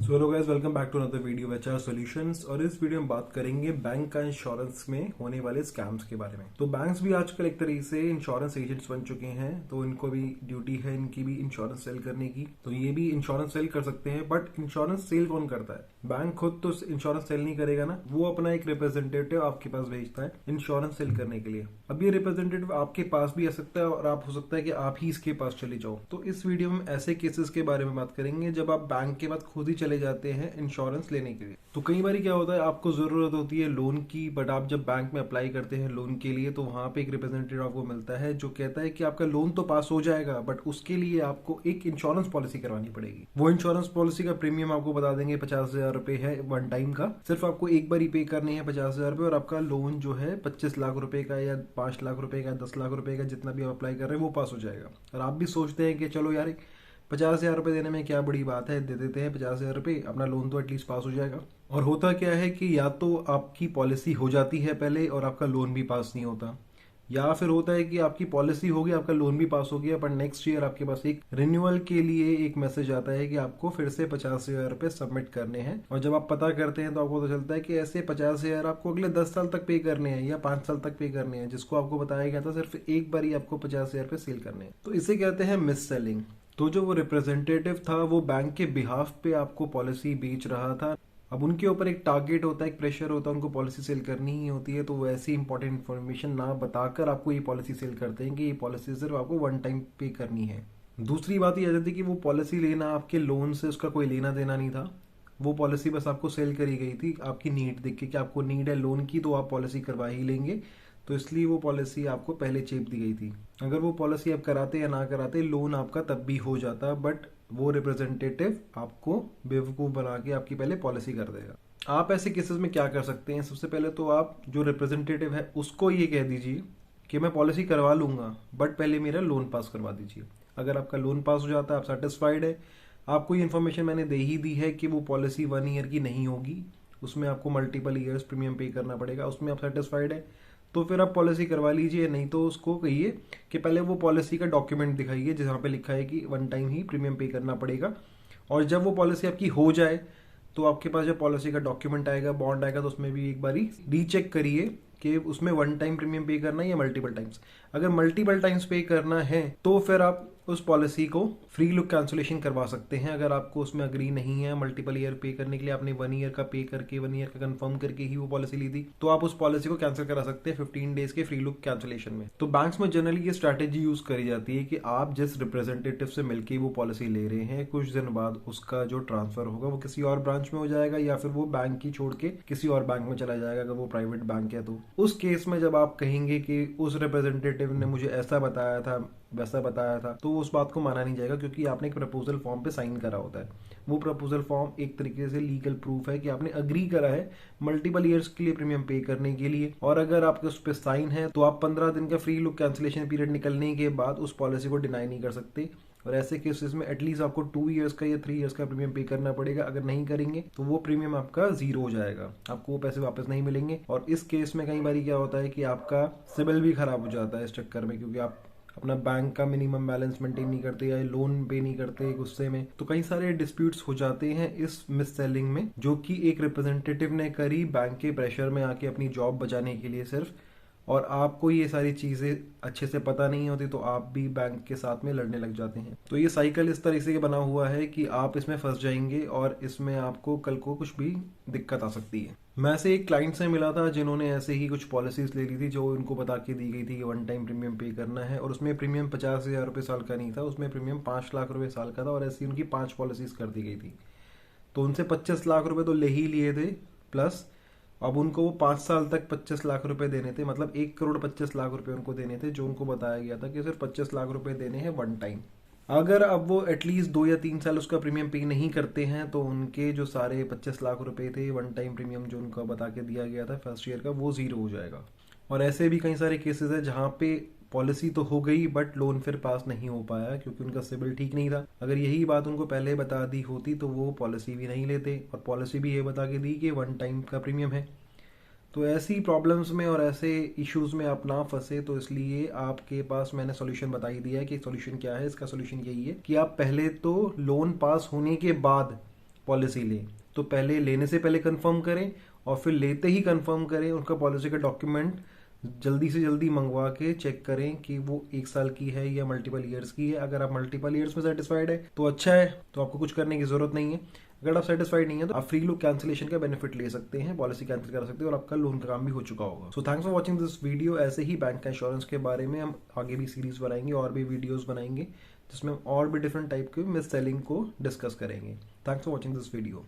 So hello guys, welcome back to another video which are solutions. और इस video में बात करेंगे बैंक का इंश्योरेंस में होने वाले स्कैम्स के बारे में। तो बैंक्स भी आजकल एक तरीके से इंश्योरेंस एजेंट्स बन चुके हैं, तो इनको भी ड्यूटी है इनकी भी इंश्योरेंस सेल करने की। तो ये भी इंश्योरेंस सेल कर सकते हैं, बट इंश्योरेंस सेल कौन करता है? बैंक खुद तो इंश्योरेंस सेल नहीं करेगा ना, वो अपना एक रिप्रेजेंटेटिव आपके पास भेजता है इंश्योरेंस सेल करने के लिए। अब ये रिप्रेजेंटेटिव आपके पास भी आ सकता है और आप हो सकता है कि आप ही इसके पास चले जाओ। तो इस वीडियो में ऐसे केसेस के बारे में बात करेंगे जब आप बैंक के बाद खुद ही चले जाते हैं इंश्योरेंस लेने के लिए। तो कई बार क्या होता है, आपको जरूरत होती है लोन की, बट आप जब बैंक में अप्लाई करते हैं लोन के लिए तो वहां पे एक रिप्रेजेंटेटिव आपको मिलता है जो कहता है कि आपका लोन तो पास हो जाएगा, बट उसके लिए आपको एक इंश्योरेंस पॉलिसी करवानी पड़ेगी। वो इंश्योरेंस पॉलिसी का प्रीमियम आपको बता देंगे 50,000 रुपए है वन टाइम का। सिर्फ आपको एक बार ही पे करनी है 50,000 रुपए, और आपका लोन जो है 25 लाख रुपए का या 5 लाख रुपए का 10 लाख रुपए का जितना भी आप अप्लाई कर रहे हैं वो पास हो जाएगा। और आप भी सोचते हैं कि चलो यार 50,000 रुपए देने में क्या बड़ी बात है, दे देते हैं 50,000 रुपए, अपना लोन तो एटलीस्ट पास हो जाएगा। और होता क्या है कि या तो आपकी पॉलिसी हो जाती है पहले और आपका लोन भी पास नहीं होता, या फिर होता है कि आपकी पॉलिसी होगी, आपका लोन भी पास हो गया, पर नेक्स्ट ईयर आपके पास एक रिन्यूअल के लिए एक मैसेज आता है कि आपको फिर से 50,000 रुपए सबमिट करने हैं। और जब आप पता करते हैं तो आपको पता चलता है कि ऐसे 50,000 आपको अगले 10 साल तक पे करने हैं या 5 साल तक पे करने हैं, जिसको आपको बताया गया था सिर्फ एक बार ही आपको 50,000 रुपए सेल करने हैं। तो इसे कहते हैं मिस सेलिंग। तो जो वो रिप्रेजेंटेटिव था वो बैंक के बिहाफ पे आपको पॉलिसी बेच रहा था। अब उनके ऊपर एक टारगेट होता है, एक प्रेशर होता है, उनको पॉलिसी सेल करनी ही होती है। तो वो ऐसी इंपॉर्टेंट इन्फॉर्मेशन ना बताकर आपको ये पॉलिसी सेल करते हैं कि ये पॉलिसी सिर्फ आपको वन टाइम पे करनी है। दूसरी बात ये आ जाती है कि वो पॉलिसी लेना आपके लोन से उसका कोई लेना देना नहीं था। वो पॉलिसी बस आपको सेल करी गई थी आपकी नीड देख के कि आपको नीड है लोन की, तो आप पॉलिसी करवा ही लेंगे। तो इसलिए वो पॉलिसी आपको पहले चेप दी गई थी। अगर वो पॉलिसी आप कराते या ना कराते, लोन आपका तब भी हो जाता, बट वो रिप्रेजेंटेटिव आपको बेवकूफ बना के आपकी पहले पॉलिसी कर देगा। आप ऐसे केसेस में क्या कर सकते हैं? सबसे पहले तो आप जो रिप्रेजेंटेटिव है उसको ये कह दीजिए कि मैं पॉलिसी करवा लूंगा, बट पहले मेरा लोन पास करवा दीजिए। अगर आपका लोन पास हो जाता है, आप सेटिस्फाइड है, आपको ये इन्फॉर्मेशन मैंने दे ही दी है कि वो पॉलिसी 1 ईयर की नहीं होगी, उसमें आपको मल्टीपल ईयर्स प्रीमियम पे करना पड़ेगा, उसमें आप सेटिस्फाइड है, तो फिर आप पॉलिसी करवा लीजिए। नहीं तो उसको कहिए कि पहले वो पॉलिसी का डॉक्यूमेंट दिखाइए जहाँ पे लिखा है कि वन टाइम ही प्रीमियम पे करना पड़ेगा। और जब वो पॉलिसी आपकी हो जाए तो आपके पास जब पॉलिसी का डॉक्यूमेंट आएगा, बॉन्ड आएगा, तो उसमें भी एक बारी रीचेक करिए कि उसमें वन टाइम प्रीमियम पे करना है या मल्टीपल टाइम्स। अगर मल्टीपल टाइम्स पे करना है तो फिर आप उस पॉलिसी को फ्री लुक कैंसिलेशन करवा सकते हैं। अगर आपको उसमें अग्री नहीं है मल्टीपल ईयर पे करने के लिए, आपने 1 ईयर का पे करके 1 ईयर का कंफर्म करके ही वो पॉलिसी ली थी, तो आप उस पॉलिसी को कैंसिल करा सकते हैं 15 डेज के फ्री लुक कैंसिलेशन में। तो बैंक्स में जनरली ये स्ट्रैटेजी यूज करी जाती है कि आप जिस रिप्रेजेंटेटिव से मिलकर वो पॉलिसी ले रहे हैं, कुछ दिन बाद उसका जो ट्रांसफर होगा वो किसी और ब्रांच में हो जाएगा, या फिर वो बैंक ही छोड़ के किसी और बैंक में चला जाएगा अगर वो प्राइवेट बैंक है। तो उस केस में जब आप कहेंगे कि उस रिप्रेजेंटेटिव ने मुझे ऐसा बताया था वैसा बताया था, तो उस बात को माना नहीं जाएगा, क्योंकि आपने एक प्रपोजल फॉर्म पे साइन करा होता है। वो प्रपोजल फॉर्म एक तरीके से लीगल प्रूफ है कि आपने अग्री करा है मल्टीपल ईयर्स के लिए प्रीमियम पे करने के लिए। और अगर आपके उस पर साइन है तो आप 15 दिन का फ्री लुक कैंसिलेशन पीरियड निकलने के बाद उस पॉलिसी को डिनाई नहीं कर सकते। और ऐसे केसेस में एटलीस्ट आपको 2 ईयर्स का या 3 ईयर्स का प्रीमियम पे करना पड़ेगा। अगर नहीं करेंगे तो वो प्रीमियम आपका जीरो हो जाएगा, आपको वो पैसे वापस नहीं मिलेंगे। और इस केस में कई बार क्या होता है कि आपका सिबिल भी खराब हो जाता है इस चक्कर में, क्योंकि आप अपना बैंक का मिनिमम बैलेंस मेंटेन नहीं करते या लोन पे नहीं करते गुस्से में। तो कई सारे डिस्प्यूट्स हो जाते हैं इस मिस सेलिंग में, जो कि एक रिप्रेजेंटेटिव ने करी बैंक के प्रेशर में आके अपनी जॉब बचाने के लिए सिर्फ। और आपको ये सारी चीजें अच्छे से पता नहीं होती तो आप भी बैंक के साथ में लड़ने लग जाते हैं। तो ये साइकिल इस तरह से बना हुआ है कि आप इसमें फंस जाएंगे और इसमें आपको कल को कुछ भी दिक्कत आ सकती है। मैं से एक क्लाइंट से मिला था जिन्होंने ऐसे ही कुछ पॉलिसीज ले ली थी जो उनको बता के दी गई थी कि वन टाइम प्रीमियम पे करना है, और उसमें प्रीमियम 50,000 रुपये साल का नहीं था, उसमें प्रीमियम 5 लाख रुपए साल का था। और ऐसी उनकी 5 पॉलिसीज कर दी गई थी। तो उनसे 25 लाख रुपए तो ले ही लिए थे, प्लस अब उनको वो 5 साल तक 25 लाख रुपए देने थे, मतलब 1,25 लाख रुपए उनको देने थे, जो उनको बताया गया था कि सिर्फ 25 लाख रुपए देने हैं वन टाइम। अगर अब वो एटलीस्ट 2 या 3 साल उसका प्रीमियम पे नहीं करते हैं तो उनके जो सारे 25 लाख रुपए थे वन टाइम प्रीमियम जो उनको बता के दिया गया था फर्स्ट ईयर का, वो जीरो हो जाएगा। और ऐसे भी कई सारे केसेस है जहाँ पे पॉलिसी तो हो गई बट लोन फिर पास नहीं हो पाया क्योंकि उनका सिबिल ठीक नहीं था। अगर यही बात उनको पहले बता दी होती तो वो पॉलिसी भी नहीं लेते, और पॉलिसी भी ये बता के दी कि वन टाइम का प्रीमियम है। तो ऐसी प्रॉब्लम्स में और ऐसे इश्यूज में आप ना फंसे, तो इसलिए आपके पास मैंने सॉल्यूशन बता ही दिया है कि सॉल्यूशन क्या है। इसका सॉल्यूशन यही है कि आप पहले तो लोन पास होने के बाद पॉलिसी लें तो पहले लेने से पहले कंफर्म करें और फिर लेते ही कंफर्म करें। उनका पॉलिसी का डॉक्यूमेंट जल्दी से जल्दी मंगवा के चेक करें कि वो 1 साल की है या मल्टीपल ईयर्स की है। अगर आप मल्टीपल ईयर्स में सेटिस्फाइड है तो अच्छा है, तो आपको कुछ करने की जरूरत नहीं है। अगर आप सेटिस्फाइड नहीं है तो आप फ्री लोन कैंसिलेशन का बेनिफिट ले सकते हैं, पॉलिसी कैंसिल कर सकते हैं और आपका लोन का काम भी हो चुका होगा। So thanks for watching this video. ऐसे ही बैंक का इंश्योरेंस के बारे में हम आगे भी सीरीज बनाएंगे और भी वीडियोस बनाएंगे जिसमें हम और भी डिफरेंट टाइप के मिस सेलिंग को डिस्कस करेंगे। Thanks for watching this video.